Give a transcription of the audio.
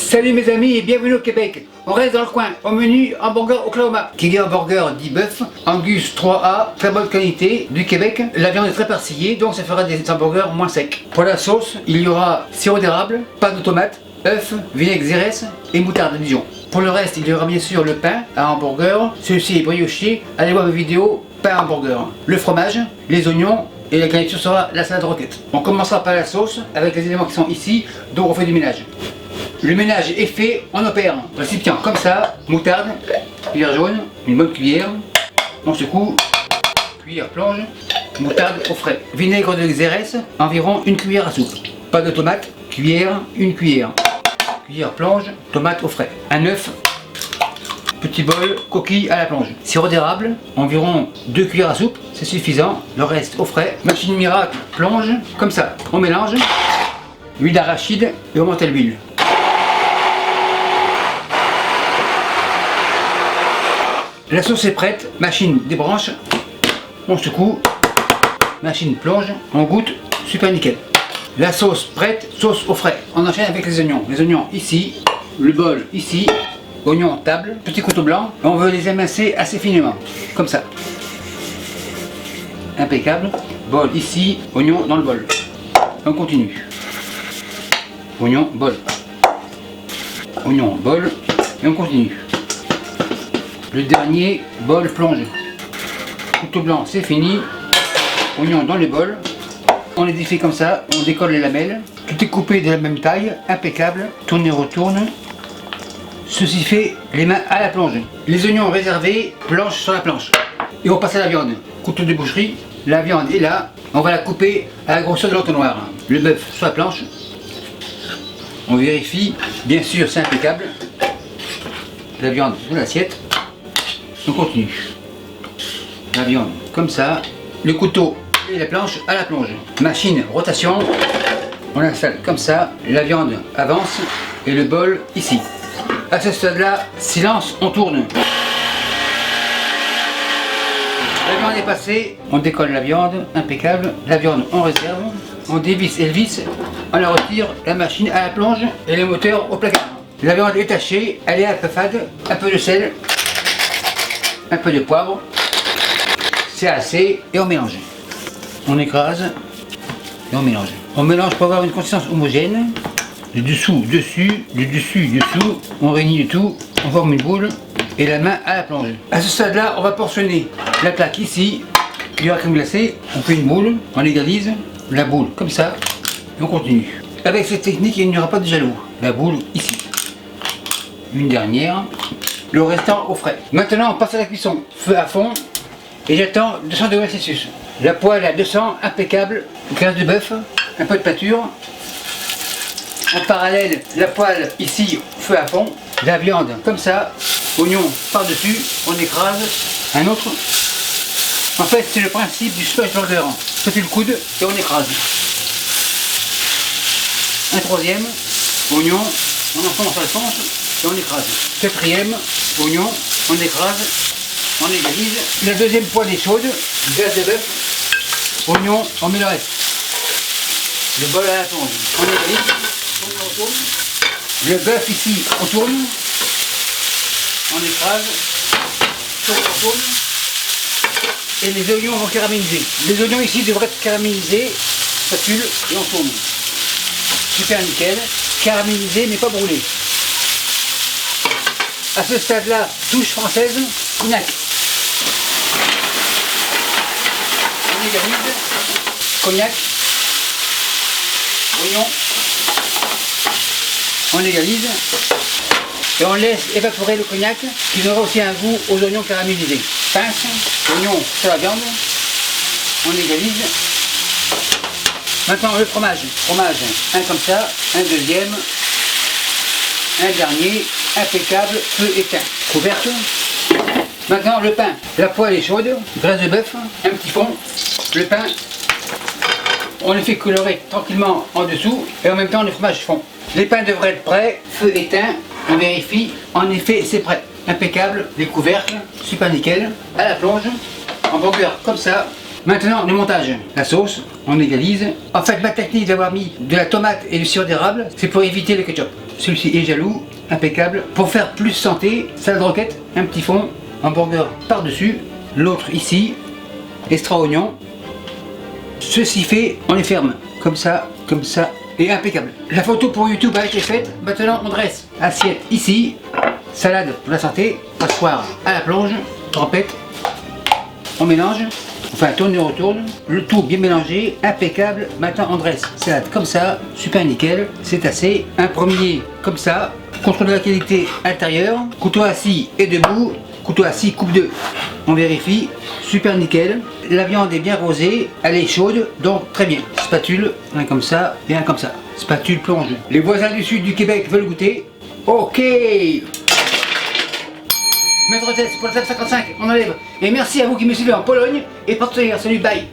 Salut mes amis et bienvenue au Québec. On reste dans le coin, au menu hamburger Oklahoma. Qui dit hamburger dit bœuf, Angus 3A, très bonne qualité, du Québec. La viande est très persillée, donc ça fera des hamburgers moins secs. Pour la sauce, il y aura sirop d'érable, pâte de tomate, œuf, vinaigre Xérès et moutarde de Dijon. Pour le reste, il y aura bien sûr le pain à hamburger, celui-ci est brioché, allez voir ma vidéo, pain à hamburger. Le fromage, les oignons et la garniture sera la salade roquette. On commencera par la sauce avec les éléments qui sont ici, donc on fait du ménage. Le ménage est fait, on opère. Récipient comme ça, moutarde, cuillère jaune, une bonne cuillère, on secoue, cuillère plonge, moutarde au frais. Vinaigre de Xérès, environ une cuillère à soupe. Pâte de tomate, cuillère, une cuillère. Cuillère plonge, tomate au frais. Un œuf, petit bol, coquille à la plonge. Sirop d'érable, environ 2 cuillères à soupe, c'est suffisant. Le reste au frais. Machine miracle, plonge, comme ça. On mélange. Huile d'arachide et on monte l'huile. La sauce est prête, machine débranche, on secoue, machine plonge, on goûte, super nickel. La sauce prête, sauce au frais. On enchaîne avec les oignons. Les oignons ici, le bol ici, oignons table, petit couteau blanc. On veut les émincer assez finement, comme ça. Impeccable. Bol ici, oignon dans le bol. On continue. Oignon, bol. Oignon, bol, et on continue. Le dernier bol plonge. Couteau blanc, c'est fini. Oignon dans le bol. On les défait comme ça, on décolle les lamelles. Tout est coupé de la même taille, impeccable. Tourne et retourne. Ceci fait les mains à la plonge. Les oignons réservés, planche sur la planche. Et on passe à la viande. Couteau de boucherie, la viande est là. On va la couper à la grosseur de l'entonnoir. Le bœuf sur la planche. On vérifie, bien sûr c'est impeccable. La viande sur l'assiette. On continue. La viande comme ça. Le couteau et la planche à la plonge. Machine rotation. On l'installe comme ça. La viande avance et le bol ici. À ce stade-là, silence, on tourne. La viande est passée. On décolle la viande, impeccable. La viande on réserve. On dévisse et le visse. On la retire. La machine à la plonge et le moteur au placard. La viande est tachée. Elle est un peu fade. Un peu de sel. Un peu de poivre, c'est assez, et on mélange. On écrase et on mélange. On mélange pour avoir une consistance homogène. Du dessous, dessus, du dessus, dessous. On réunit le tout, on forme une boule et la main à la plonge. À ce stade-là, on va portionner la plaque ici, du crème glacée. On fait une boule, on égalise la boule comme ça et on continue. Avec cette technique, il n'y aura pas de jaloux. La boule ici. Une dernière. Le restant au frais. Maintenant on passe à la cuisson. Feu à fond et j'attends 200 degrés Celsius. La poêle à 200, impeccable. Graisse de bœuf, un peu de pâture. En parallèle, la poêle ici, feu à fond. La viande comme ça, oignon par-dessus, on écrase. Un autre. En fait c'est le principe du smash burger. On fait le coude et on écrase. Un troisième, oignon, on enfonce la fonce. Et on écrase. Quatrième, oignon, on écrase, on égalise. La deuxième poêle est chaude, graisse de bœuf, oignon, on met le reste. Le bol à la plonge, on égalise, on retourne. Le bœuf ici, on tourne, on écrase, on retourne. Et les oignons vont caraméliser. Les oignons ici devraient être caramélisés, spatule, et on tourne. Super nickel, caramélisé mais pas brûlé. À ce stade-là, touche française, cognac. On égalise, cognac, oignon, on égalise et on laisse évaporer le cognac qui donnera aussi un goût aux oignons caramélisés. Pince, oignon sur la viande, on égalise. Maintenant le fromage. Fromage, un comme ça, un deuxième, un dernier. Impeccable, feu éteint. Couvercle. Maintenant le pain. La poêle est chaude, graisse de bœuf, un petit fond. Le pain, on le fait colorer tranquillement en dessous et en même temps le fromage fond. Les pains devraient être prêts, feu éteint, on vérifie. En effet c'est prêt. Impeccable, les couvercles, super nickel. À la plonge, en burger comme ça. Maintenant le montage. La sauce, on égalise. En fait ma technique d'avoir mis de la tomate et du sirop d'érable, c'est pour éviter le ketchup. celui-ci est jaloux, impeccable. Pour faire plus santé, salade roquette, un petit fond, hamburger par-dessus, l'autre ici, extra oignon. Ceci fait, on les ferme, comme ça, et impeccable. La photo pour YouTube a été faite, maintenant on dresse. Assiette ici, salade pour la santé, passoire à la plonge, trempette, on mélange, enfin tourne et retourne, le tout bien mélangé, impeccable. Maintenant on dresse, salade comme ça, super nickel, c'est assez. Un premier comme ça, contrôle de la qualité intérieure, couteau assis et debout, couteau assis coupe 2, on vérifie, super nickel. La viande est bien rosée, elle est chaude, donc très bien. Spatule, un comme ça et un comme ça. Spatule plonge. Les voisins du sud du Québec veulent goûter. Ok. Maître test pour la table 55, on enlève. Et merci à vous qui me suivez en Pologne et partenaire. Salut, bye.